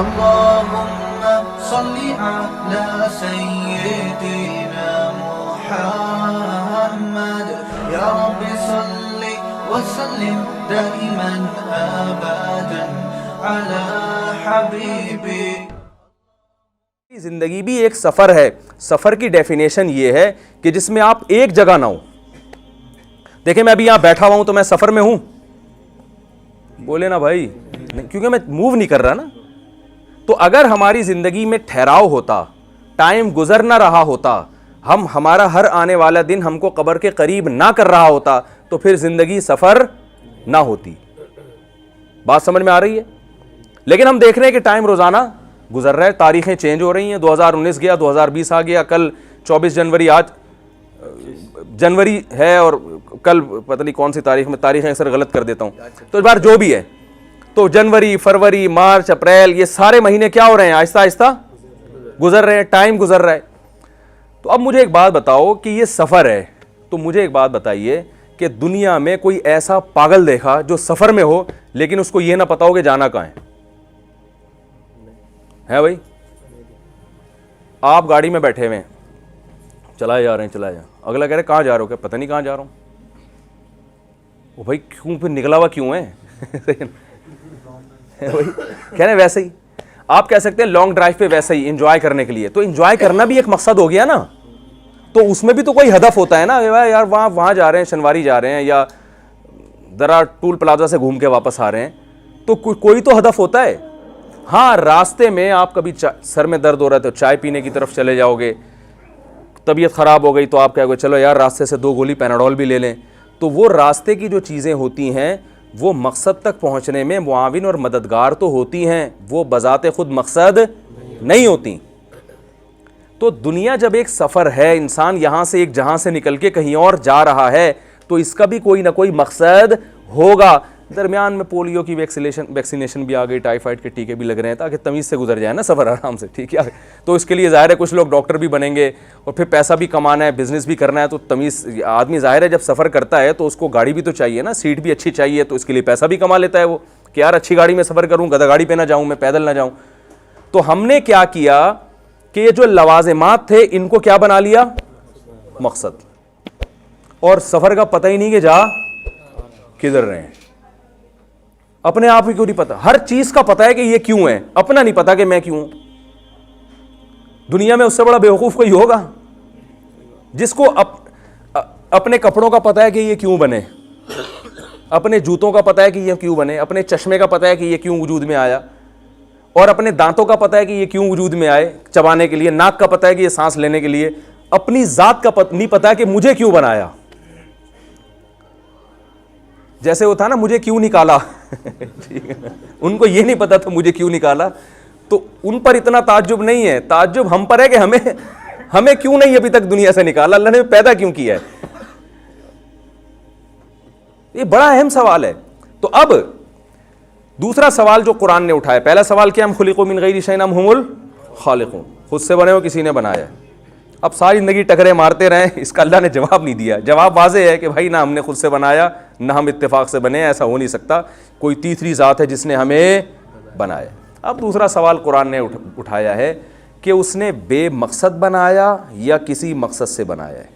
اللهم صل على سيدنا محمد يا رب صل وسلم دائما ابدا على حبيبي. زندگی بھی ایک سفر ہے. سفر کی ڈیفینیشن یہ ہے کہ جس میں آپ ایک جگہ نہ ہو. دیکھیں میں ابھی یہاں بیٹھا ہوا ہوں تو میں سفر میں ہوں؟ بولے نا بھائی, کیونکہ میں موو نہیں کر رہا نا. تو اگر ہماری زندگی میں ٹھہراؤ ہوتا, ٹائم گزر نہ رہا ہوتا, ہمارا ہر آنے والا دن ہم کو قبر کے قریب نہ کر رہا ہوتا, تو پھر زندگی سفر نہ ہوتی. بات سمجھ میں آ رہی ہے؟ لیکن ہم دیکھ رہے ہیں کہ ٹائم روزانہ گزر رہا ہے, تاریخیں چینج ہو رہی ہیں. 2019 گیا, 2020 آ گیا, کل 24 جنوری, آج جنوری ہے اور کل پتہ نہیں کون سی تاریخ میں, تاریخیں اکثر غلط کر دیتا ہوں. تو اس بار جو بھی ہے, تو جنوری, فروری, مارچ, اپریل, یہ سارے مہینے کیا ہو رہے ہیں؟ آہستہ آہستہ گزر رہے ہیں, ٹائم گزر رہا ہے. تو اب مجھے ایک بات بتاؤ کہ یہ سفر ہے, تو مجھے ایک بات بتائیے کہ دنیا میں کوئی ایسا پاگل دیکھا جو سفر میں ہو لیکن اس کو یہ نہ پتا ہو کہ جانا کہاں ہے بھائی؟ آپ گاڑی میں بیٹھے ہوئے ہیں, چلائے جا رہے ہیں, چلائے جا, اگلا کہہ رہے کہاں جا رہے ہو؟ کہ پتہ نہیں کہاں جا رہا ہوں. وہ بھائی کیوں پھر نکلا ہوا کیوں ہے؟ کہہ رہے ویسے ہی آپ کہہ سکتے ہیں لانگ ڈرائیو پہ ویسے ہی انجوائے کرنے کے لیے. تو انجوائے کرنا بھی ایک مقصد ہو گیا نا, تو اس میں بھی تو کوئی ہدف ہوتا ہے نا یار, وہاں جا رہے ہیں, شنواری جا رہے ہیں, یا ذرا ٹول پلازا سے گھوم کے واپس آ رہے ہیں, تو کوئی تو ہدف ہوتا ہے. ہاں راستے میں آپ کبھی سر میں درد ہو رہا ہے تو چائے پینے کی طرف چلے جاؤ گے, طبیعت خراب ہو گئی تو آپ کہو گے چلو یار راستے سے 2 گولی پیناڈول بھی لے لیں. تو وہ راستے کی جو چیزیں ہوتی ہیں وہ مقصد تک پہنچنے میں معاون اور مددگار تو ہوتی ہیں, وہ بذات خود مقصد نہیں ہوتی. تو دنیا جب ایک سفر ہے, انسان یہاں سے ایک جہاں سے نکل کے کہیں اور جا رہا ہے, تو اس کا بھی کوئی نہ کوئی مقصد ہوگا. درمیان میں پولیو کی ویکسینیشن بھی آ گئی, ٹائیفائڈ کے ٹیکے بھی لگ رہے ہیں تاکہ تمیز سے گزر جائے نا سفر آرام سے, ٹھیک ہے. تو اس کے لیے ظاہر ہے کچھ لوگ ڈاکٹر بھی بنیں گے, اور پھر پیسہ بھی کمانا ہے, بزنس بھی کرنا ہے. تو تمیز آدمی ظاہر ہے جب سفر کرتا ہے تو اس کو گاڑی بھی تو چاہیے نا, سیٹ بھی اچھی چاہیے, تو اس کے لیے پیسہ بھی کما لیتا ہے وہ, کہ یار اچھی گاڑی میں سفر کروں, گدھا گاڑی پہ نہ جاؤں, میں پیدل نہ جاؤں. تو ہم نے کیا کیا کہ یہ جو لوازمات تھے ان کو کیا بنا لیا؟ مقصد. اور سفر کا پتہ ہی نہیں کہ جا کدھر رہے ہیں. اپنے آپ ہی کیوں نہیں پتا؟ ہر چیز کا پتا ہے کہ یہ کیوں ہے, اپنا نہیں پتا کہ میں کیوں. دنیا میں اس سے بڑا بیوقوف کوئی ہوگا جس کو اپنے کپڑوں کا پتا ہے کہ یہ کیوں بنے, اپنے جوتوں کا پتا ہے کہ یہ کیوں بنے, اپنے چشمے کا پتا ہے کہ یہ کیوں وجود میں آیا, اور اپنے دانتوں کا پتا ہے کہ یہ کیوں وجود میں آئے چبانے کے لیے, ناک کا پتا ہے کہ یہ سانس لینے کے لیے. اپنی ذات کا نہیں پتا ہے کہ مجھے کیوں بنایا. جیسے وہ تھا نا مجھے کیوں نکالا, ان کو یہ نہیں پتا تھا مجھے کیوں نکالا. تو ان پر اتنا تعجب نہیں ہے, تعجب ہم پر ہے کہ ہمیں کیوں نہیں ابھی تک دنیا سے نکالا, اللہ نے پیدا کیوں کیا ہے. یہ بڑا اہم سوال ہے. تو اب دوسرا سوال جو قرآن نے اٹھایا, پہلا سوال کیا, ہم خلقوا من غیر شیء ام ھم الخالقون, خود سے بنے ہو کسی نے بنایا ہے. اب ساری زندگی ٹکرے مارتے رہیں, اس کا اللہ نے جواب نہیں دیا. جواب واضح ہے کہ بھائی نہ ہم نے خود سے بنایا نہ ہم اتفاق سے بنے, ایسا ہو نہیں سکتا, کوئی تیسری ذات ہے جس نے ہمیں بنایا. اب دوسرا سوال قرآن نے اٹھایا ہے کہ اس نے بے مقصد بنایا یا کسی مقصد سے بنایا ہے.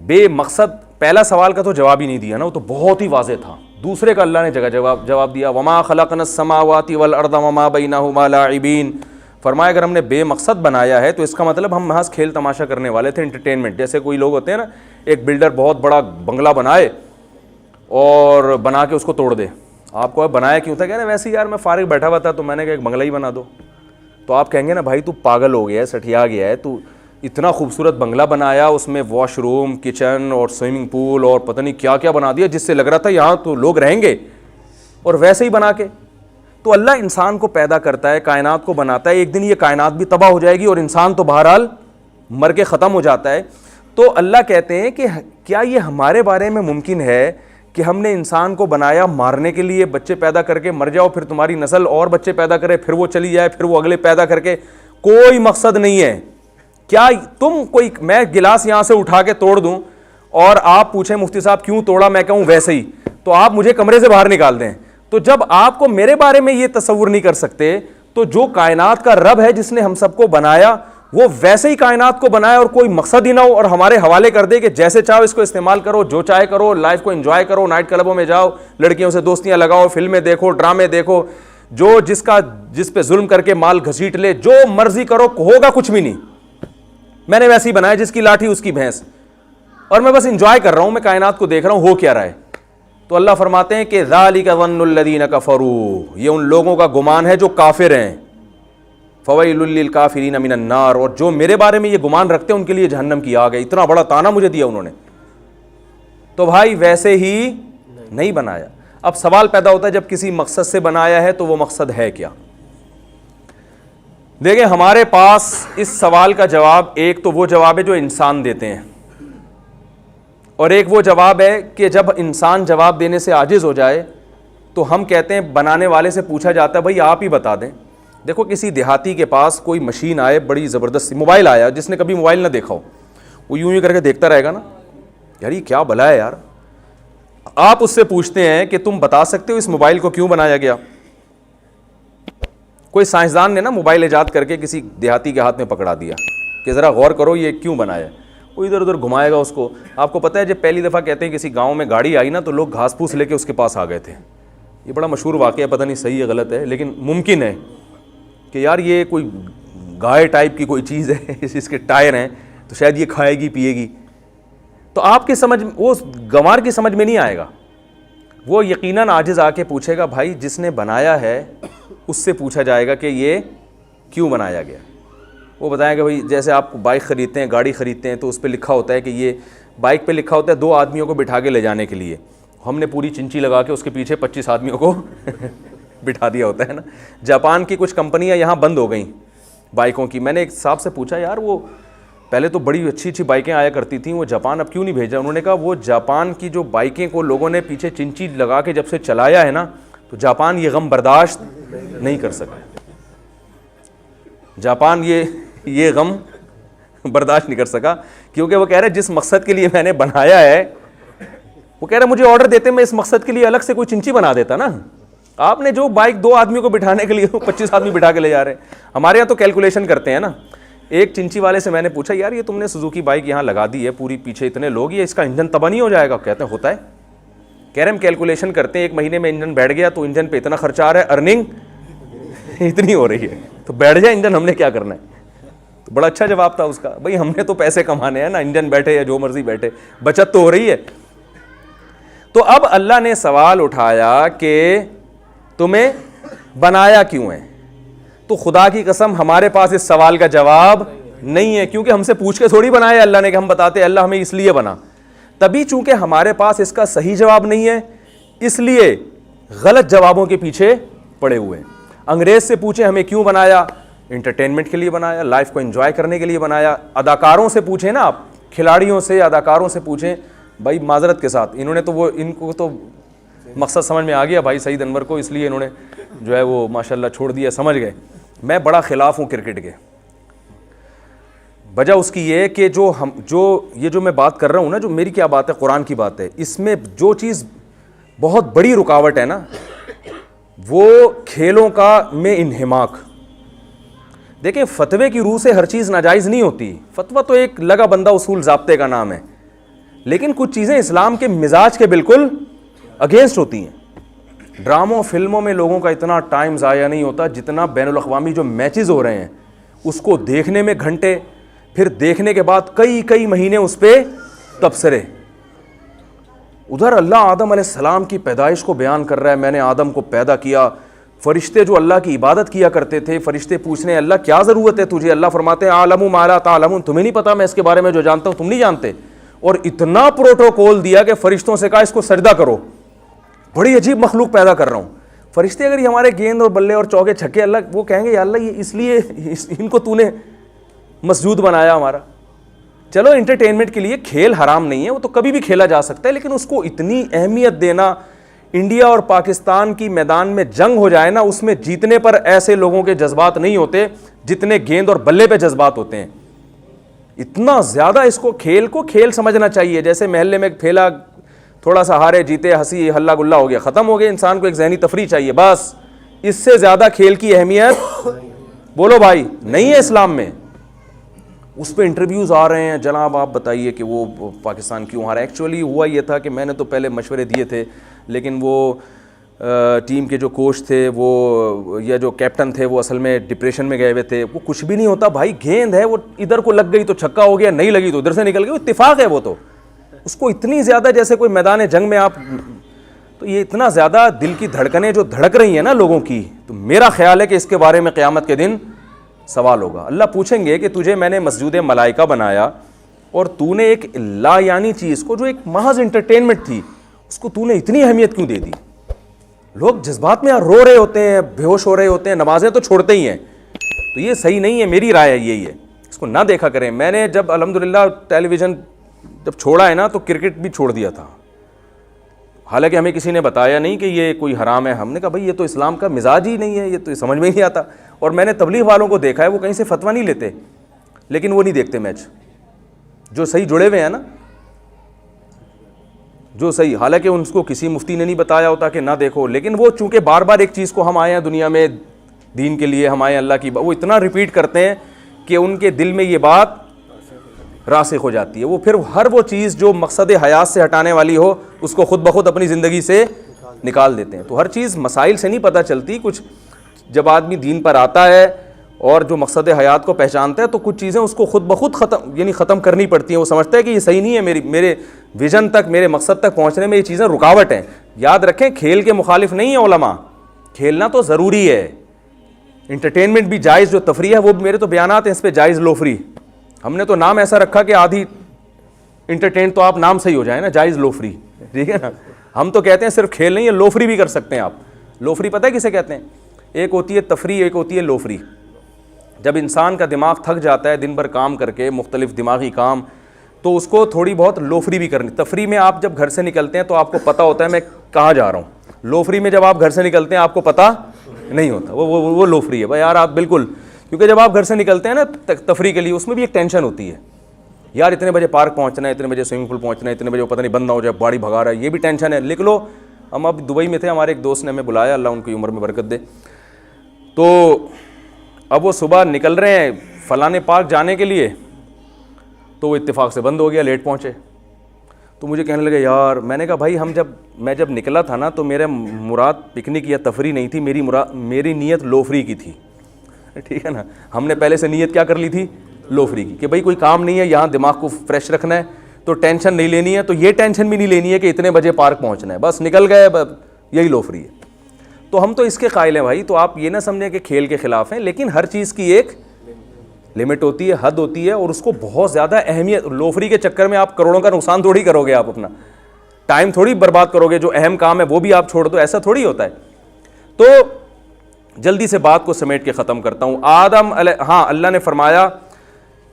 بے مقصد پہلا سوال کا تو جواب ہی نہیں دیا نا, وہ تو بہت ہی واضح تھا. دوسرے کا اللہ نے جگہ جواب دیا, وما خلقنا السماوات والارض وما بینہما لاعبین. فرمایا اگر ہم نے بے مقصد بنایا ہے تو اس کا مطلب ہم محض کھیل تماشا کرنے والے تھے, انٹرٹینمنٹ. جیسے کوئی لوگ ہوتے ہیں نا, ایک بلڈر بہت بڑا بنگلہ بنائے اور بنا کے اس کو توڑ دے. آپ کو بنایا کیوں تھا؟ کہہ رہے ویسے یار میں فارغ بیٹھا ہوا تھا تو میں نے کہا ایک بنگلہ ہی بنا دو. تو آپ کہیں گے نا بھائی تو پاگل ہو گیا ہے, سٹھیا گیا ہے, تو اتنا خوبصورت بنگلہ بنایا, اس میں واش روم, کچن اور سوئمنگ پول اور پتہ نہیں کیا کیا بنا دیا, جس سے لگ رہا تھا یہاں تو لوگ رہیں گے, اور ویسے ہی بنا کے. تو اللہ انسان کو پیدا کرتا ہے, کائنات کو بناتا ہے, ایک دن یہ کائنات بھی تباہ ہو جائے گی اور انسان تو بہرحال مر کے ختم ہو جاتا ہے. تو اللہ کہتے ہیں کہ کیا یہ ہمارے بارے میں ممکن ہے کہ ہم نے انسان کو بنایا مارنے کے لیے, بچے پیدا کر کے مر جاؤ, پھر تمہاری نسل اور بچے پیدا کرے, پھر وہ چلی جائے, پھر وہ اگلے پیدا کر کے, کوئی مقصد نہیں ہے. کیا تم کوئی, میں گلاس یہاں سے اٹھا کے توڑ دوں اور آپ پوچھیں مفتی صاحب کیوں توڑا, میں کہوں ویسے ہی, تو آپ مجھے کمرے سے باہر نکال دیں, تو جب آپ کو میرے بارے میں یہ تصور نہیں کر سکتے تو جو کائنات کا رب ہے جس نے ہم سب کو بنایا وہ ویسے ہی کائنات کو بنایا اور کوئی مقصد ہی نہ ہو اور ہمارے حوالے کر دے کہ جیسے چاہو اس کو استعمال کرو, جو چاہے کرو, لائف کو انجوائے کرو, نائٹ کلبوں میں جاؤ, لڑکیوں سے دوستیاں لگاؤ, فلمیں دیکھو, ڈرامے دیکھو, جو جس پہ ظلم کر کے مال گھسیٹ لے, جو مرضی کرو, ہوگا کچھ بھی نہیں. میں نے ویسے ہی بنایا جس کی لاٹھی اس کی بھینس, اور میں بس انجوائے کر رہا ہوں, میں کائنات کو دیکھ رہا ہوں ہو کیا رہا ہے. تو اللہ فرماتے ہیں کہ ذالک ظن الذین کفروا, یہ ان لوگوں کا گمان ہے جو کافر ہیں. فویل للکافرین من النار, اور جو میرے بارے میں یہ گمان رکھتے ہیں ان کے لیے جہنم کی آگ ہے. اتنا بڑا تانا مجھے دیا انہوں نے. تو بھائی ویسے ہی نہیں بنایا. اب سوال پیدا ہوتا ہے جب کسی مقصد سے بنایا ہے تو وہ مقصد ہے کیا؟ دیکھیں ہمارے پاس اس سوال کا جواب ایک تو وہ جواب ہے جو انسان دیتے ہیں, اور ایک وہ جواب ہے کہ جب انسان جواب دینے سے عاجز ہو جائے تو ہم کہتے ہیں, بنانے والے سے پوچھا جاتا ہے بھائی آپ ہی بتا دیں. دیکھو کسی دیہاتی کے پاس کوئی مشین آئے, بڑی زبردست موبائل آیا, جس نے کبھی موبائل نہ دیکھا ہو وہ یوں کر کے دیکھتا رہے گا نا, یار یہ کیا بلا ہے یار. آپ اس سے پوچھتے ہیں کہ تم بتا سکتے ہو اس موبائل کو کیوں بنایا گیا؟ کوئی سائنسدان نے نا موبائل ایجاد کر کے کسی دیہاتی کے ہاتھ میں پکڑا دیا کہ ذرا غور کرو یہ کیوں بنایا. وہ ادھر ادھر گھمائے گا اس کو. آپ کو پتہ ہے جب پہلی دفعہ کہتے ہیں کسی گاؤں میں گاڑی آئی نا تو لوگ گھاس پھوس لے کے اس کے پاس آ گئے تھے. یہ بڑا مشہور واقعہ ہے, پتہ نہیں صحیح ہے غلط ہے, لیکن ممکن ہے کہ یار یہ کوئی گائے ٹائپ کی کوئی چیز ہے, اس کے ٹائر ہیں تو شاید یہ کھائے گی پیے گی. تو آپ کی سمجھ, وہ گنوار کی سمجھ میں نہیں آئے گا. وہ یقیناً عاجز آ کے پوچھے گا بھائی جس نے بنایا ہے اس سے پوچھا جائے گا کہ یہ کیوں بنایا گیا. وہ بتائیں کہ بھائی جیسے آپ بائک خریدتے ہیں, گاڑی خریدتے ہیں, تو اس پہ لکھا ہوتا ہے کہ یہ بائک پہ لکھا ہوتا ہے 2 آدمیوں کو بٹھا کے لے جانے کے لیے. ہم نے پوری چنچی لگا کے اس کے پیچھے 25 آدمیوں کو بٹھا دیا ہوتا ہے نا. جاپان کی کچھ کمپنیاں یہاں بند ہو گئیں بائکوں کی. میں نے ایک صاحب سے پوچھا یار وہ پہلے تو بڑی اچھی اچھی بائکیں آیا کرتی تھیں, وہ جاپان اب کیوں نہیں بھیجا؟ انہوں نے کہا وہ جاپان کی جو بائکیں کو لوگوں نے پیچھے چنچی لگا کے جب سے چلایا ہے نا تو جاپان یہ غم برداشت نہیں کر سکا. جاپان یہ غم برداشت نہیں کر سکا, کیونکہ وہ کہہ رہے جس مقصد کے لیے میں نے بنایا ہے, وہ کہہ رہے مجھے آرڈر دیتے میں اس مقصد کے لیے الگ سے کوئی چنچی بنا دیتا نا. آپ نے جو بائک 2 آدمیوں کو بٹھانے کے لیے 25 آدمی بٹھا کے لے جا رہے ہیں. ہمارے یہاں تو کیلکولیشن کرتے ہیں نا. ایک چنچی والے سے میں نے پوچھا یار یہ تم نے سوزوکی بائک یہاں لگا دی ہے, پوری پیچھے اتنے لوگ, یہ اس کا انجن تباہ نہیں ہو جائے گا؟ کہتے ہیں ہوتا ہے. کہہ رہے ہم کیلکولیشن کرتے ہیں 1 مہینے میں انجن بیٹھ گیا تو انجن پہ اتنا خرچہ آ رہا ہے, ارننگ اتنی ہو رہی ہے, تو بیٹھ جائے انجن, ہم نے کیا کرنا ہے. تو بڑا اچھا جواب تھا اس کا, بھائی ہم نے تو پیسے کمانے ہیں نا, انجن بیٹھے یا جو مرضی بیٹھے, بچت تو ہو رہی ہے. تو اب اللہ نے سوال اٹھایا کہ تمہیں بنایا کیوں ہے؟ تو خدا کی قسم ہمارے پاس اس سوال کا جواب نہیں ہے, کیونکہ ہم سے پوچھ کے تھوڑی بنایا اللہ نے کہ ہم بتاتے اللہ ہمیں اس لیے بنا. تبھی چونکہ ہمارے پاس اس کا صحیح جواب نہیں ہے, اس لیے غلط جوابوں کے پیچھے پڑے ہوئے ہیں. انگریز سے پوچھیں ہمیں کیوں بنایا؟ انٹرٹینمنٹ کے لیے بنایا, لائف کو انجوائے کرنے کے لیے بنایا. اداکاروں سے پوچھیں نا آپ, کھلاڑیوں سے, اداکاروں سے پوچھیں, بھائی معذرت کے ساتھ انہوں نے تو ان کو تو مقصد سمجھ میں آ گیا بھائی سعید انور کو, اس لیے انہوں نے جو ہے وہ ماشاءاللہ چھوڑ دیا, سمجھ گئے. میں بڑا خلاف ہوں کرکٹ کے. وجہ اس کی یہ کہ جو میں بات کر رہا ہوں نا, جو میری کیا بات ہے, قرآن کی بات ہے, اس میں جو چیز بہت بڑی رکاوٹ ہے نا وہ کھیلوں کا میں انہماک. دیکھیں فتوے کی روح سے ہر چیز ناجائز نہیں ہوتی, فتویٰ تو ایک لگا بندہ اصول ضابطے کا نام ہے, لیکن کچھ چیزیں اسلام کے مزاج کے بالکل اگینسٹ ہوتی ہیں. ڈراموں فلموں میں لوگوں کا اتنا ٹائم ضائع نہیں ہوتا جتنا بین الاقوامی جو میچز ہو رہے ہیں اس کو دیکھنے میں گھنٹے, پھر دیکھنے کے بعد کئی مہینے اس پہ تبصرے. ادھر اللہ آدم علیہ السلام کی پیدائش کو بیان کر رہا ہے, میں نے آدم کو پیدا کیا. فرشتے جو اللہ کی عبادت کیا کرتے تھے, فرشتے پوچھنے ہیں اللہ کیا ضرورت ہے تجھے؟ اللہ فرماتے ہیں عالم ما لا تعلمون, تمہیں نہیں پتا میں اس کے بارے میں جو جانتا ہوں تم نہیں جانتے. اور اتنا پروٹوکول دیا کہ فرشتوں سے کہا اس کو سجدہ کرو, بڑی عجیب مخلوق پیدا کر رہا ہوں. فرشتے اگر یہ ہمارے گیند اور بلے اور چوکے چھکے اللہ وہ کہیں گے یا اللہ یہ اس لیے ان کو تو نے مسجود بنایا ہمارا. چلو انٹرٹینمنٹ کے لیے کھیل حرام نہیں ہے, وہ تو کبھی بھی کھیلا جا سکتا ہے, لیکن اس کو اتنی اہمیت دینا, انڈیا اور پاکستان کی میدان میں جنگ ہو جائے نا, اس میں جیتنے پر ایسے لوگوں کے جذبات نہیں ہوتے جتنے گیند اور بلے پہ جذبات ہوتے ہیں. اتنا زیادہ اس کو کھیل سمجھنا چاہیے. جیسے محلے میں پھیلا تھوڑا سا ہارے جیتے ہنسی ہلہ گلا ہو گیا, ختم ہو گیا. انسان کو ایک ذہنی تفریح چاہیے بس, اس سے زیادہ کھیل کی اہمیت بولو بھائی نہیں ہے اسلام میں. اس پہ انٹرویوز آ رہے ہیں, جناب آپ بتائیے کہ وہ پاکستان کیوں ہارا. ایکچولی ہوا یہ تھا کہ میں نے تو پہلے مشورے دیے تھے, لیکن وہ ٹیم کے جو کوچ تھے وہ یا جو کیپٹن تھے وہ اصل میں ڈپریشن میں گئے ہوئے تھے. وہ کچھ بھی نہیں ہوتا بھائی, گیند ہے وہ ادھر کو لگ گئی تو چھکا ہو گیا, نہیں لگی تو ادھر سے نکل گئی, اتفاق ہے وہ. تو اس کو اتنی زیادہ جیسے کوئی میدان جنگ میں آپ, تو یہ اتنا زیادہ دل کی دھڑکنیں جو دھڑک رہی ہیں نا لوگوں کی, تو میرا خیال ہے کہ اس کے بارے میں قیامت کے دن سوال ہوگا. اللہ پوچھیں گے کہ تجھے میں نے مسجود ملائکہ بنایا اور تو نے ایک لا یعنی چیز کو جو ایک محض انٹرٹینمنٹ تھی اس کو تو نے اتنی اہمیت کیوں دے دی. لوگ جذبات میں رو رہے ہوتے ہیں, بے ہوش ہو رہے ہوتے ہیں, نمازیں تو چھوڑتے ہی ہیں. تو یہ صحیح نہیں ہے, میری رائے یہی ہے, اس کو نہ دیکھا کریں. میں نے جب الحمدللہ ٹیلی ویژن جب چھوڑا ہے نا تو کرکٹ بھی چھوڑ دیا تھا, حالانکہ ہمیں کسی نے بتایا نہیں کہ یہ کوئی حرام ہے. ہم نے کہا بھائی یہ تو اسلام کا مزاج ہی نہیں ہے, یہ تو سمجھ میں ہی نہیں آتا. اور میں نے تبلیغ والوں کو دیکھا ہے وہ کہیں سے فتویٰ نہیں لیتے, لیکن وہ نہیں دیکھتے میچ, جو صحیح جڑے ہوئے ہیں نا, جو صحیح, حالانکہ ان کو کسی مفتی نے نہیں بتایا ہوتا کہ نہ دیکھو, لیکن وہ چونکہ بار بار ایک چیز کو, ہم آئے ہیں دنیا میں دین کے لیے, ہم آئے ہیں اللہ کی, وہ اتنا ریپیٹ کرتے ہیں کہ ان کے دل میں یہ بات راسخ ہو جاتی ہے. وہ پھر ہر وہ چیز جو مقصد حیات سے ہٹانے والی ہو اس کو خود بخود اپنی زندگی سے نکال دیتے ہیں. تو ہر چیز مسائل سے نہیں پتہ چلتی, کچھ جب آدمی دین پر آتا ہے اور جو مقصد حیات کو پہچانتا ہے تو کچھ چیزیں اس کو خود بخود ختم کرنی پڑتی ہیں. وہ سمجھتا ہے کہ یہ صحیح نہیں ہے, میرے ویژن تک, میرے مقصد تک پہنچنے میں یہ چیزیں رکاوٹ ہیں. یاد رکھیں کھیل کے مخالف نہیں ہیں علماء, کھیلنا تو ضروری ہے, انٹرٹینمنٹ بھی جائز, جو تفریح ہے وہ میرے تو بیانات ہیں اس پہ جائز لو فری. ہم نے تو نام ایسا رکھا کہ آدھی انٹرٹین تو آپ نام صحیح ہو جائے نا, جائز لو فری, ٹھیک ہے نا. ہم تو کہتے ہیں صرف کھیل نہیں ہے, لو فری بھی کر سکتے ہیں آپ. لو فری پتہ ہے کسے کہتے ہیں؟ ایک ہوتی ہے تفریح, ایک ہوتی ہے لو فری. جب انسان کا دماغ تھک جاتا ہے دن بھر کام کر کے, مختلف دماغی کام, تو اس کو تھوڑی بہت لو فری بھی کرنی. تفریح میں آپ جب گھر سے نکلتے ہیں تو آپ کو پتہ ہوتا ہے میں کہاں جا رہا ہوں. لو فری میں جب آپ گھر سے نکلتے ہیں آپ کو پتہ نہیں ہوتا, وہ لو فری ہے بھائی یار آپ بالکل. کیونکہ جب آپ گھر سے نکلتے ہیں نا تفریح کے لیے, اس میں بھی ایک ٹینشن ہوتی ہے یار, اتنے بجے پارک پہنچنا ہے, اتنے بجے سوئمنگ پول پہنچنا ہے, اتنے بجے وہ پتہ نہیں بند نہ ہو جائے, گاڑی بھگا رہا ہے, یہ بھی ٹینشن ہے. لکھ لو, ہم اب دبئی میں تھے, ہمارے ایک دوست نے ہمیں بلایا, اللہ ان کی عمر میں برکت دے. تو اب وہ صبح نکل رہے ہیں فلانے پارک جانے کے لیے, تو وہ اتفاق سے بند ہو گیا, لیٹ پہنچے. تو مجھے کہنے لگے یار, میں نے کہا بھائی میں جب نکلا تھا نا تو میرا مراد پکنک یا تفریح نہیں تھی, میری نیت لو فری کی تھی, ٹھیک ہے نا. ہم نے پہلے سے نیت کیا کر لی تھی, لو فری کی, کہ بھائی کوئی کام نہیں ہے, یہاں دماغ کو فریش رکھنا ہے, تو ٹینشن نہیں لینی ہے. تو یہ ٹینشن بھی نہیں لینی ہے کہ اتنے بجے پارک پہنچنا ہے, بس نکل گئے, یہی لو فری ہے. تو ہم تو اس کے قائل ہیں بھائی. تو آپ یہ نہ سمجھیں کہ کھیل کے خلاف ہیں, لیکن ہر چیز کی ایک لمٹ ہوتی ہے, حد ہوتی ہے, اور اس کو بہت زیادہ اہمیت. لو فری کے چکر میں آپ کروڑوں کا نقصان تھوڑی کرو گے, آپ اپنا ٹائم تھوڑی برباد کرو گے, جو اہم کام ہے وہ بھی آپ چھوڑ دو, ایسا تھوڑی ہوتا ہے. تو جلدی سے بات کو سمیٹ کے ختم کرتا ہوں. ہاں اللہ نے فرمایا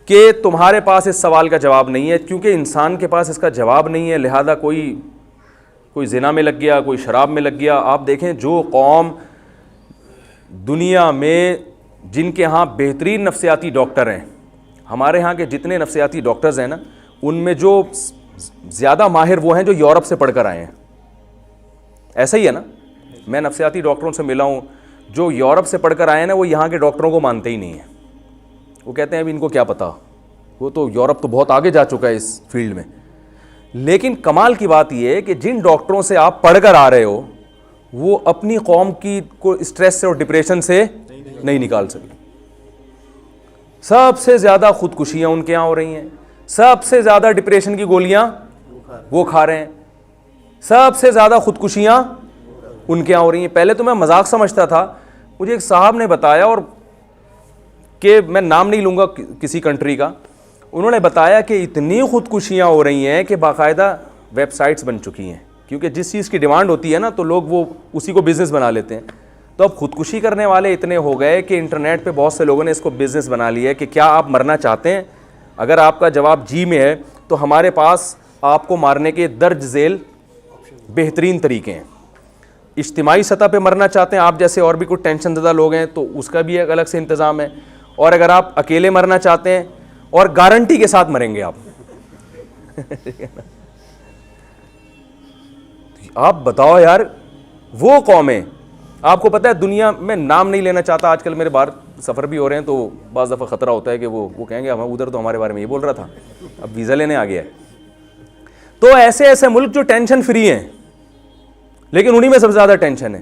کہ تمہارے پاس اس سوال کا جواب نہیں ہے, کیونکہ انسان کے پاس اس کا جواب نہیں ہے, لہذا کوئی زنا میں لگ گیا, کوئی شراب میں لگ گیا. آپ دیکھیں جو قوم دنیا میں جن کے ہاں بہترین نفسیاتی ڈاکٹر ہیں, ہمارے ہاں کے جتنے نفسیاتی ڈاکٹرز ہیں نا, ان میں جو زیادہ ماہر وہ ہیں جو یورپ سے پڑھ کر آئے ہیں. ایسا ہی ہے نا, میں نفسیاتی ڈاکٹروں سے ملا ہوں, جو یورپ سے پڑھ کر آئے ہیں نا وہ یہاں کے ڈاکٹروں کو مانتے ہی نہیں ہیں. وہ کہتے ہیں ابھی ان کو کیا پتہ, وہ تو یورپ تو بہت آگے جا چکا ہے اس فیلڈ میں. لیکن کمال کی بات یہ ہے کہ جن ڈاکٹروں سے آپ پڑھ کر آ رہے ہو وہ اپنی قوم کی کو اسٹریس سے اور ڈپریشن سے نہیں نکال سکے. سب سے زیادہ خودکشیاں ان کے یہاں ہو رہی ہیں, سب سے زیادہ ڈپریشن کی گولیاں وہ کھا رہے ہیں, سب سے زیادہ خودکشیاں ان کے یہاں ہو رہی ہیں. پہلے تو میں مذاق سمجھتا تھا, مجھے ایک صاحب نے بتایا, اور کہ میں نام نہیں لوں گا کسی کنٹری کا, انہوں نے بتایا کہ اتنی خودکشیاں ہو رہی ہیں کہ باقاعدہ ویب سائٹس بن چکی ہیں, کیونکہ جس چیز کی ڈیمانڈ ہوتی ہے نا تو لوگ وہ اسی کو بزنس بنا لیتے ہیں. تو اب خودکشی کرنے والے اتنے ہو گئے کہ انٹرنیٹ پہ بہت سے لوگوں نے اس کو بزنس بنا لیا ہے کہ کیا آپ مرنا چاہتے ہیں. اگر آپ کا جواب جی میں ہے تو ہمارے پاس آپ کو مارنے کے درج ذیل بہترین طریقے ہیں. اجتماعی سطح پہ مرنا چاہتے ہیں آپ جیسے اور بھی کچھ ٹینشن زدہ لوگ ہیں تو اس کا بھی ایک الگ سے انتظام ہے. اور اگر آپ اکیلے مرنا چاہتے ہیں اور گارنٹی کے ساتھ مریں گے آپ آپ بتاؤ یار, وہ قومیں, آپ کو پتہ ہے دنیا میں نام نہیں لینا چاہتا, آج کل میرے باہر سفر بھی ہو رہے ہیں تو بعض دفعہ خطرہ ہوتا ہے کہ وہ کہیں گے ہم ادھر تو ہمارے بارے میں یہ بول رہا تھا, اب ویزا لینے آ گیا ہے. تو ایسے ایسے ملک جو ٹینشن فری ہیں لیکن انہی میں سب سے زیادہ ٹینشن ہے.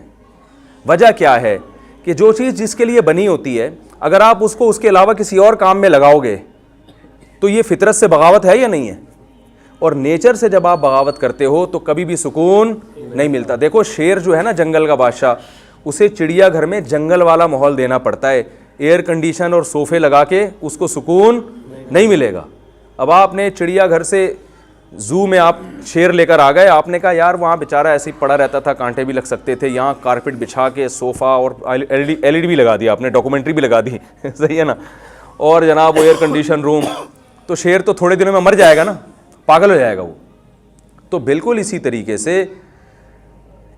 وجہ کیا ہے کہ جو چیز جس کے لیے بنی ہوتی ہے اگر آپ اس کو اس کے علاوہ کسی اور کام میں لگاؤ گے تو یہ فطرت سے بغاوت ہے یا نہیں ہے؟ اور نیچر سے جب آپ بغاوت کرتے ہو تو کبھی بھی سکون نہیں ملتا. دیکھو شیر جو ہے نا جنگل کا بادشاہ, اسے چڑیا گھر میں جنگل والا ماحول دینا پڑتا ہے, ایئر کنڈیشن اور صوفے لگا کے اس کو سکون نہیں ملے گا. اب آپ نے چڑیا گھر سے زو میں آپ شیر لے کر آ گئے, آپ نے کہا یار وہاں بیچارہ ایسے ہی پڑا رہتا تھا, کانٹے بھی لگ سکتے تھے, یہاں کارپٹ بچھا کے صوفہ اور ایل ای ڈی بھی لگا دیا آپ نے, ڈاکومنٹری بھی لگا دی صحیح ہے نا, اور جناب وہ ایئر کنڈیشن روم, تو شیر تو تھوڑے دنوں میں مر جائے گا نا, پاگل ہو جائے گا وہ. تو بالکل اسی طریقے سے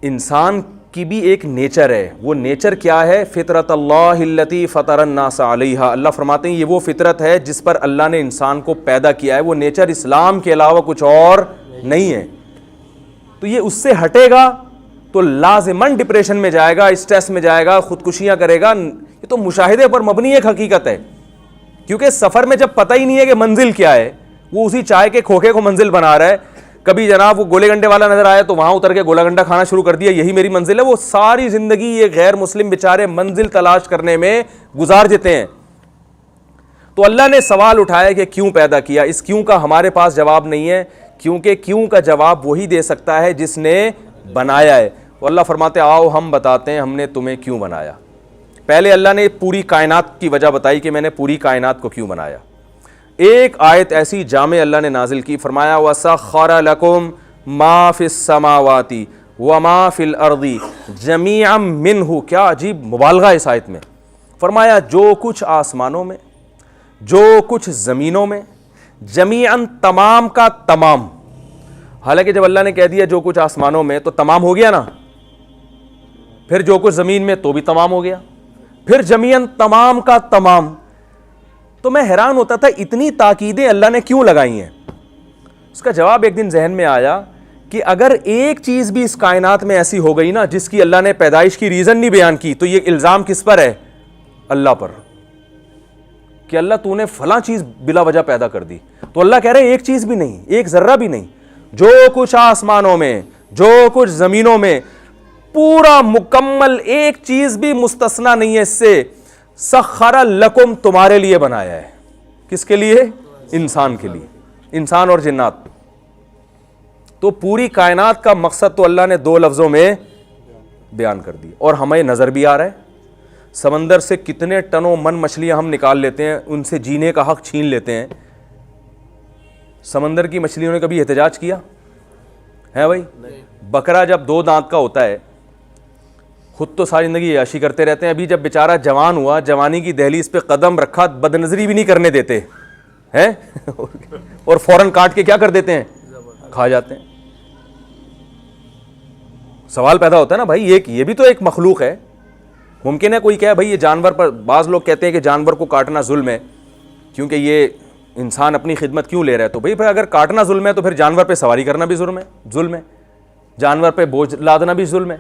انسان کی بھی ایک نیچر ہے. وہ نیچر کیا ہے؟ فطرت اللہ التی فطر الناس علیہا. اللہ فرماتے ہیں یہ وہ فطرت ہے جس پر اللہ نے انسان کو پیدا کیا ہے. وہ نیچر اسلام کے علاوہ کچھ اور نہیں ہے. تو یہ اس سے ہٹے گا تو لازماً ڈپریشن میں جائے گا, اسٹریس میں جائے گا, خودکشیاں کرے گا. یہ تو مشاہدے پر مبنی ایک حقیقت ہے, کیونکہ سفر میں جب پتہ ہی نہیں ہے کہ منزل کیا ہے, وہ اسی چائے کے کھوکھے کو منزل بنا رہا ہے. کبھی جناب وہ گولے گنڈے والا نظر آیا تو وہاں اتر کے گولا گنڈا کھانا شروع کر دیا, یہی میری منزل ہے. وہ ساری زندگی یہ غیر مسلم بیچارے منزل تلاش کرنے میں گزار دیتے ہیں. تو اللہ نے سوال اٹھایا کہ کیوں پیدا کیا. اس کیوں کا ہمارے پاس جواب نہیں ہے, کیونکہ کیوں کا جواب وہی دے سکتا ہے جس نے بنایا ہے. اور اللہ فرماتے آؤ ہم بتاتے ہیں ہم نے تمہیں کیوں بنایا. پہلے اللہ نے پوری کائنات کی وجہ بتائی کہ میں نے پوری کائنات کو کیوں بنایا. ایک آیت ایسی جامع اللہ نے نازل کی, فرمایا وَسَخَّرَ لَكُم مَا فِي السَّمَاوَاتِ وَمَا فِي الْأَرْضِ جَمِيعًا مِّنْهُ. کیا عجیب مبالغہ اس آیت میں. فرمایا جو کچھ آسمانوں میں, جو کچھ زمینوں میں, جمیعاً تمام کا تمام. حالانکہ جب اللہ نے کہہ دیا جو کچھ آسمانوں میں تو تمام ہو گیا نا, پھر جو کچھ زمین میں تو بھی تمام ہو گیا, پھر جمیعاً تمام کا تمام. تو میں حیران ہوتا تھا اتنی تاکیدیں اللہ نے کیوں لگائی ہیں. اس کا جواب ایک دن ذہن میں آیا کہ اگر ایک چیز بھی اس کائنات میں ایسی ہو گئی نا جس کی اللہ نے پیدائش کی ریزن نہیں بیان کی تو یہ الزام کس پر ہے؟ اللہ پر, کہ اللہ تو نے فلاں چیز بلا وجہ پیدا کر دی. تو اللہ کہہ رہے ایک چیز بھی نہیں, ایک ذرہ بھی نہیں, جو کچھ آسمانوں میں, جو کچھ زمینوں میں, پورا مکمل ایک چیز بھی مستثنا نہیں ہے اس سے. سخر لکم تمہارے لیے بنایا ہے. کس کے لیے؟ انسان کے لیے, انسان اور جنات. تو پوری کائنات کا مقصد تو اللہ نے دو لفظوں میں بیان کر دیا. اور ہمیں نظر بھی آ رہا ہے سمندر سے کتنے ٹنوں من مچھلیاں ہم نکال لیتے ہیں, ان سے جینے کا حق چھین لیتے ہیں. سمندر کی مچھلیوں نے کبھی احتجاج کیا ہے بھائی؟ بکرا جب دو دانت کا ہوتا ہے خود تو ساری زندگی عیاشی کرتے رہتے ہیں, ابھی جب بیچارہ جوان ہوا, جوانی کی دہلیز پہ قدم رکھا, بد نظری بھی نہیں کرنے دیتے ہیں اور فوراً کاٹ کے کیا کر دیتے ہیں؟ کھا جاتے ہیں. سوال پیدا ہوتا ہے نا بھائی, یہ بھی تو ایک مخلوق ہے. ممکن ہے کوئی کہے بھائی یہ جانور پر, بعض لوگ کہتے ہیں کہ جانور کو کاٹنا ظلم ہے کیونکہ یہ انسان اپنی خدمت کیوں لے رہا ہے. تو بھائی اگر کاٹنا ظلم ہے تو پھر جانور پہ سواری کرنا بھی ظلم ہے, جانور پہ بوجھ لادنا بھی ظلم ہے.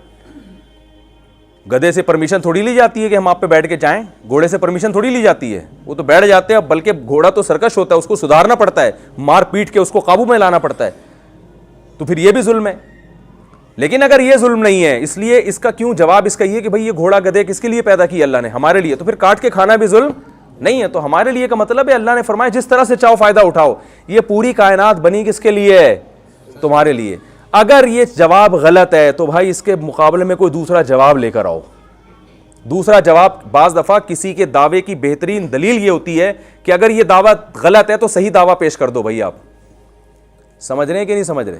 گدھے سے پرمیشن تھوڑی لی جاتی ہے کہ ہم آپ پہ بیٹھ کے جائیں, گھوڑے سے پرمیشن تھوڑی لی جاتی ہے, وہ تو بیٹھ جاتے ہیں. بلکہ گھوڑا تو سرکش ہوتا ہے, اس کو سدھارنا پڑتا ہے, مار پیٹ کے اس کو قابو میں لانا پڑتا ہے. تو پھر یہ بھی ظلم ہے. لیکن اگر یہ ظلم نہیں ہے, اس لیے اس کا کیوں جواب اس کا یہ کہ بھئی یہ گھوڑا گدھے کس کے لیے پیدا کیا اللہ نے؟ ہمارے لیے. تو پھر کاٹ کے کھانا بھی ظلم نہیں ہے. تو ہمارے لیے کا مطلب ہے اللہ نے فرمایا جس طرح سے چاہو فائدہ اٹھاؤ. یہ پوری کائنات بنی کس کے لیے ہے؟ تمہارے لیے. اگر یہ جواب غلط ہے تو بھائی اس کے مقابلے میں کوئی دوسرا جواب لے کر آؤ. دوسرا جواب, بعض دفعہ کسی کے دعوے کی بہترین دلیل یہ ہوتی ہے کہ اگر یہ دعویٰ غلط ہے تو صحیح دعویٰ پیش کر دو. بھائی آپ سمجھ رہے ہیں کہ نہیں سمجھ رہے؟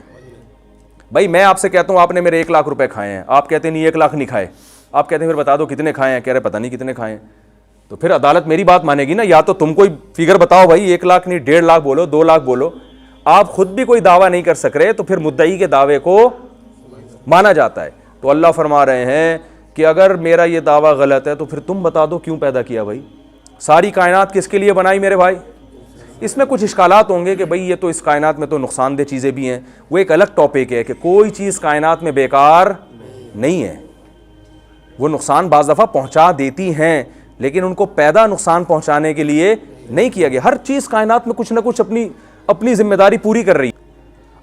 بھائی میں آپ سے کہتا ہوں آپ نے میرے 1 لاکھ روپے کھائے ہیں, آپ کہتے ہیں نہیں 1 لاکھ نہیں کھائے. آپ کہتے ہیں پھر بتا دو کتنے کھائے ہیں, کہہ رہے پتہ نہیں کتنے کھائے ہیں. تو پھر عدالت میری بات مانے گی نا, یا تو تم کوئی فگر بتاؤ بھائی, 1 لاکھ نہیں 1.5 لاکھ بولو, 2 لاکھ بولو. آپ خود بھی کوئی دعویٰ نہیں کر سک رہے تو پھر مدعی کے دعوے کو مانا جاتا ہے. تو اللہ فرما رہے ہیں کہ اگر میرا یہ دعویٰ غلط ہے تو پھر تم بتا دو کیوں پیدا کیا. بھائی ساری کائنات کس کے لیے بنائی میرے بھائی؟ اس میں کچھ اشکالات ہوں گے کہ بھئی یہ تو اس کائنات میں تو نقصان دہ چیزیں بھی ہیں، وہ ایک الگ ٹاپک ہے کہ کوئی چیز کائنات میں بیکار نہیں ہے، وہ نقصان بعض دفعہ پہنچا دیتی ہیں لیکن ان کو پیدا نقصان پہنچانے کے لیے نہیں کیا گیا. ہر چیز کائنات میں کچھ نہ کچھ اپنی ذمہ داری پوری کر رہی ہے.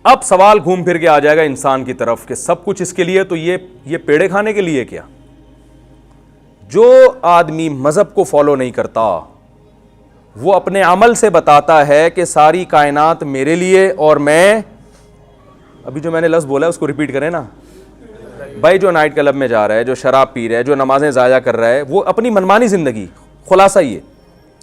اب سوال گھوم پھر کے آ جائے گا انسان کی طرف کہ سب کچھ اس کے لیے تو یہ پیڑے کھانے کے لیے کیا؟ جو آدمی مذہب کو فالو نہیں کرتا وہ اپنے عمل سے بتاتا ہے کہ ساری کائنات میرے لیے، اور میں ابھی جو میں نے لفظ بولا ہے اس کو ریپیٹ کریں نا. بھائی جو نائٹ کلب میں جا رہا ہے، جو شراب پی رہا ہے، جو نمازیں ضائع کر رہا ہے، وہ اپنی منمانی زندگی، خلاصہ یہ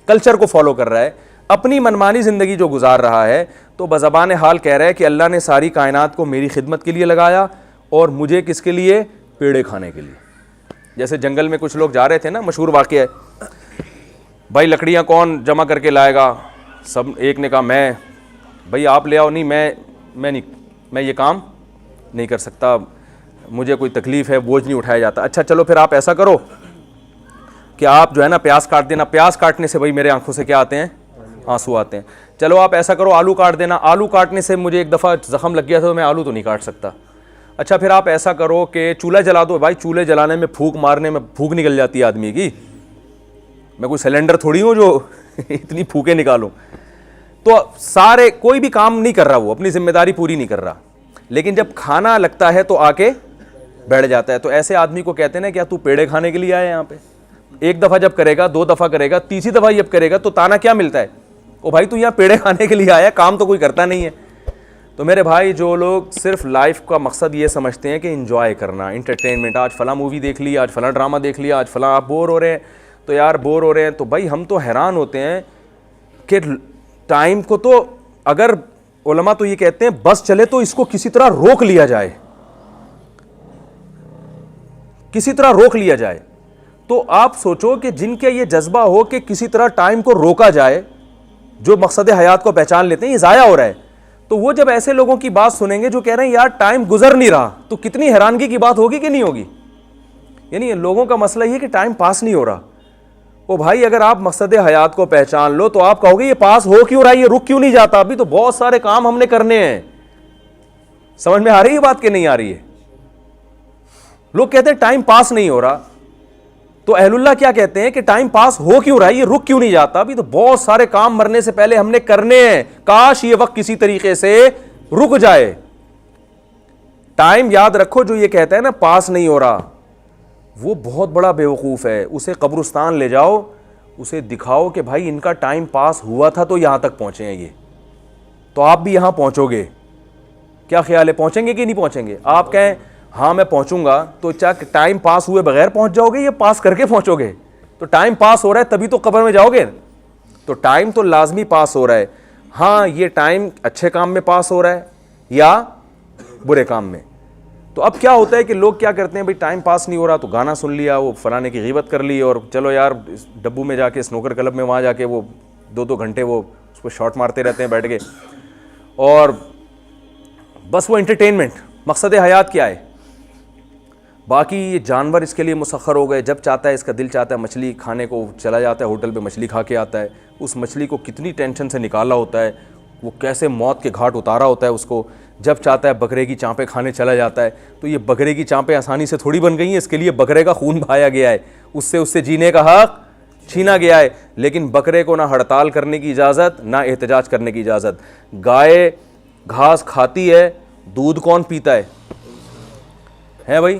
کلچر کو فالو کر رہا ہے، اپنی منمانی زندگی جو گزار رہا ہے، تو بزبان حال کہہ رہا ہے کہ اللہ نے ساری کائنات کو میری خدمت کے لیے لگایا اور مجھے کس کے لیے؟ پیڑے کھانے کے لیے. جیسے جنگل میں کچھ لوگ جا رہے تھے نا، مشہور واقعہ ہے، بھائی لکڑیاں کون جمع کر کے لائے گا؟ سب ایک نے کہا میں. بھائی آپ لے آؤ. نہیں میں یہ کام نہیں کر سکتا، مجھے کوئی تکلیف ہے، بوجھ نہیں اٹھایا جاتا. اچھا چلو پھر آپ ایسا کرو کہ آپ جو ہے نا پیاز کاٹ دینا. پیاز کاٹنے سے بھائی میرے آنکھوں سے کیا آتے ہیں؟ آنسو آتے ہیں. چلو آپ ایسا کرو آلو کاٹ دینا. آلو کاٹنے سے مجھے ایک دفعہ زخم لگ گیا تھا تو میں آلو تو نہیں کاٹ سکتا. اچھا پھر آپ ایسا کرو کہ چولہا جلا دو. بھائی چولہے جلانے میں پھونک مارنے میں پھونک نکل جاتی ہے آدمی کی، میں کوئی سلنڈر تھوڑی ہوں جو اتنی پھونکیں نکالوں. تو سارے کوئی بھی کام نہیں کر رہا، وہ اپنی ذمہ داری پوری نہیں کر رہا، لیکن جب کھانا لگتا ہے تو آ کے بیٹھ جاتا ہے. تو ایسے آدمی کو کہتے ہیں نا کیا تو پیڑے کھانے کے لیے آیا یہاں پہ؟ ایک دفعہ جب کرے گا، 2 دفعہ کرے گا، تیسری دفعہ جب کرے گا تو تانا کیا ملتا ہے؟ او بھائی تو یہاں پیڑے کھانے کے لیے آیا، کام تو کوئی کرتا نہیں ہے. تو میرے بھائی جو لوگ صرف لائف کا مقصد یہ سمجھتے ہیں کہ انجوائے کرنا، انٹرٹینمنٹ، آج فلاں مووی دیکھ لی، آج فلاں ڈرامہ دیکھ لیا، آج فلاں آپ بور ہو رہے ہیں تو یار بور ہو رہے ہیں، تو بھائی ہم تو حیران ہوتے ہیں کہ ٹائم کو تو اگر علماء تو یہ کہتے ہیں بس چلے تو اس کو کسی طرح روک لیا جائے، کسی طرح روک لیا جائے. تو آپ سوچو کہ جن کے یہ جذبہ ہو کہ کسی طرح ٹائم کو روکا جائے، جو مقصد حیات کو پہچان لیتے ہیں یہ ضائع ہو رہا ہے، تو وہ جب ایسے لوگوں کی بات سنیں گے جو کہہ رہے ہیں یار ٹائم گزر نہیں رہا، تو کتنی حیرانگی کی بات ہوگی کہ نہیں ہوگی؟ یعنی لوگوں کا مسئلہ یہ کہ ٹائم پاس نہیں ہو رہا. او بھائی اگر آپ مقصد حیات کو پہچان لو تو آپ کہو گے یہ پاس ہو کیوں رہا ہے، یہ رک کیوں نہیں جاتا، ابھی تو بہت سارے کام ہم نے کرنے ہیں. سمجھ میں آ رہی ہے بات کہ نہیں آ رہی ہے؟ لوگ کہتے ہیں ٹائم پاس نہیں ہو رہا، تو اہل اللہ کیا کہتے ہیں کہ ٹائم پاس ہو کیوں رہا ہے، یہ رک کیوں نہیں جاتا، ابھی تو بہت سارے کام مرنے سے پہلے ہم نے کرنے ہیں، کاش یہ وقت کسی طریقے سے رک جائے. ٹائم یاد رکھو جو یہ کہتا ہے نا پاس نہیں ہو رہا، وہ بہت بڑا بیوقوف ہے. اسے قبرستان لے جاؤ، اسے دکھاؤ کہ بھائی ان کا ٹائم پاس ہوا تھا تو یہاں تک پہنچے ہیں یہ، تو آپ بھی یہاں پہنچو گے. کیا خیال ہے پہنچیں گے کہ نہیں پہنچیں گے؟ آپ کہیں ہاں میں پہنچوں گا، تو ٹائم پاس ہوئے بغیر پہنچ جاؤ گے یا پاس کر کے پہنچو گے؟ تو ٹائم پاس ہو رہا ہے تبھی تو قبر میں جاؤ گے. تو ٹائم تو لازمی پاس ہو رہا ہے. ہاں یہ ٹائم اچھے کام میں پاس ہو رہا ہے یا برے کام میں. تو اب کیا ہوتا ہے کہ لوگ کیا کرتے ہیں، بھائی ٹائم پاس نہیں ہو رہا تو گانا سن لیا، وہ فلانے کی غیبت کر لی، اور چلو یار ڈبو میں جا کے سنوکر کلب میں وہاں جا کے وہ 2 گھنٹے وہ اس کو شاٹ مارتے رہتے ہیں بیٹھ کے، اور بس وہ انٹرٹینمنٹ. مقصد حیات کیا ہے؟ باقی یہ جانور اس کے لیے مسخر ہو گئے، جب چاہتا ہے اس کا دل چاہتا ہے مچھلی کھانے کو چلا جاتا ہے، ہوٹل پہ مچھلی کھا کے آتا ہے. اس مچھلی کو کتنی ٹینشن سے نکالا ہوتا ہے، وہ کیسے موت کے گھاٹ اتارا ہوتا ہے اس کو. جب چاہتا ہے بکرے کی چانپیں کھانے چلا جاتا ہے. تو یہ بکرے کی چانپیں آسانی سے تھوڑی بن گئی ہیں، اس کے لیے بکرے کا خون بہایا گیا ہے، اس سے جینے کا حق چھینا گیا ہے. لیکن بکرے کو نہ ہڑتال کرنے کی اجازت، نہ احتجاج کرنے کی اجازت. گائے گھاس کھاتی ہے، دودھ کون پیتا ہے بھائی؟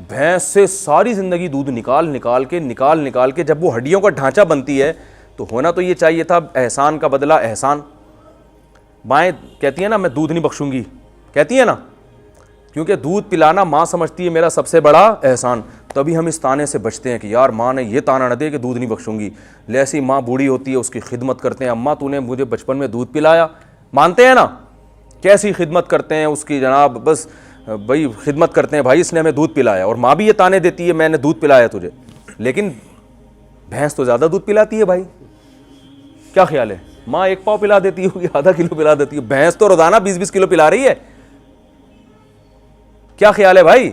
بھینس سے ساری زندگی دودھ نکال کے جب وہ ہڈیوں کا ڈھانچہ بنتی ہے تو ہونا تو یہ چاہیے تھا احسان کا بدلہ احسان. مائیں کہتی ہیں نا میں دودھ نہیں بخشوں گی، کہتی ہیں نا، کیونکہ دودھ پلانا ماں سمجھتی ہے میرا سب سے بڑا احسان. تبھی ہم اس تانے سے بچتے ہیں کہ یار ماں نے یہ تانا نہ دے کہ دودھ نہیں بخشوں گی. ایسی ماں بوڑھی ہوتی ہے اس کی خدمت کرتے ہیں، اماں تو نے مجھے بچپن میں دودھ پلایا. مانتے ہیں نا کیسی خدمت کرتے ہیں اس کی جناب، بس بھائی خدمت کرتے ہیں، بھائی اس نے ہمیں دودھ پلایا. اور ماں بھی یہ تانے دیتی ہے میں نے دودھ پلایا تجھے. لیکن بھینس تو زیادہ دودھ پلاتی ہے بھائی، کیا خیال ہے؟ ماں 1 پاؤ پلا دیتی ہوگی، آدھا کلو پلا دیتی ہے، بھینس تو روزانہ 20 کلو پلا رہی ہے. کیا خیال ہے بھائی؟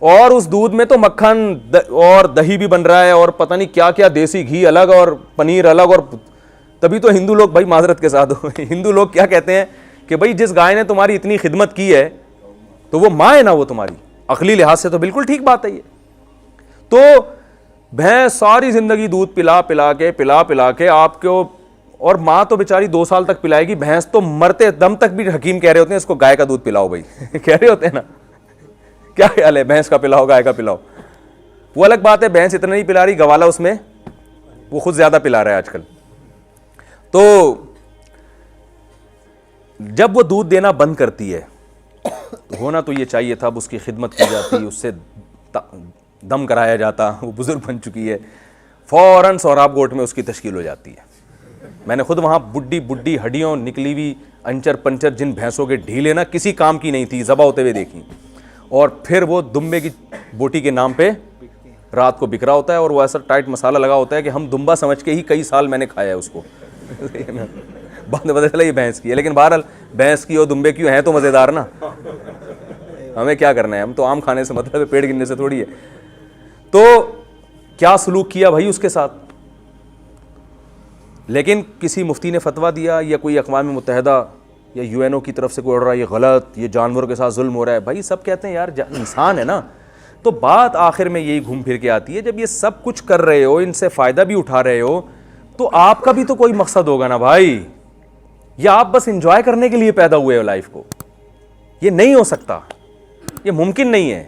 اور اس دودھ میں تو مکھن اور دہی بھی بن رہا ہے، اور پتہ نہیں کیا کیا، دیسی گھی الگ اور پنیر الگ اور تبھی تو ہندو لوگ بھائی معذرت کے ساتھ ہندو لوگ کیا کہتے ہیں کہ بھائی جس گائے نے تمہاری اتنی خدمت کی ہے تو وہ ماں ہے نا وہ تمہاری. عقلی لحاظ سے تو بالکل ٹھیک بات ہے یہ. تو بھینس ساری زندگی دودھ پلا پلا کے آپ کو, اور ماں تو بیچاری 2 سال تک پلائے گی, بھینس تو مرتے دم تک بھی حکیم کہہ رہے ہوتے ہیں اس کو گائے کا دودھ پلاؤ بھائی کہہ رہے ہوتے ہیں نا. کیا خیال ہے, بھینس کا پلاؤ گائے کا پلاؤ. وہ الگ بات ہے, بھینس اتنا نہیں پلا رہی, گوالا اس میں وہ خود زیادہ پلا رہا ہے آج کل. تو جب وہ دودھ دینا بند کرتی ہے تو ہونا تو یہ چاہیے تھا اب اس کی خدمت کی جاتی, اس سے دم کرایا جاتا, وہ بزرگ بن چکی ہے, فوراً سوراب گوٹ میں اس کی تشکیل ہو جاتی ہے. میں نے خود وہاں بڈی ہڈیوں نکلی ہوئی انچر پنچر جن بھینسوں کے ڈھیلے نا کسی کام کی نہیں تھی ذبح ہوتے ہوئے دیکھی, اور پھر وہ دمبے کی بوٹی کے نام پہ رات کو بکرا ہوتا ہے, اور وہ ایسا ٹائٹ مسالہ لگا ہوتا ہے کہ ہم دمبا سمجھ کے ہی کئی سال میں نے کھایا ہے اس کو. بعد میں پتہ چلا یہ بھینس کی ہے, لیکن بہرحال بھینس کی اور دمبے کی ہیں تو مزیدار نا, ہمیں کیا کرنا ہے, ہم تو عام کھانے سے مطلب ہے, پیٹ گننے سے تھوڑی ہے. تو کیا سلوک کیا بھائی اس کے ساتھ. لیکن کسی مفتی نے فتویٰ دیا یا کوئی اقوام متحدہ یا UNO کی طرف سے کوئی آرڈر, یہ غلط, یہ جانوروں کے ساتھ ظلم ہو رہا ہے. بھائی سب کہتے ہیں یار انسان ہے نا. تو بات آخر میں یہی گھوم پھر کے آتی ہے, جب یہ سب کچھ کر رہے ہو, ان سے فائدہ بھی اٹھا رہے ہو, تو آپ کا بھی تو کوئی مقصد ہوگا نا بھائی. یا آپ بس انجوائے کرنے کے لیے پیدا ہوئے ہو لائف کو. یہ نہیں ہو سکتا, یہ ممکن نہیں ہے.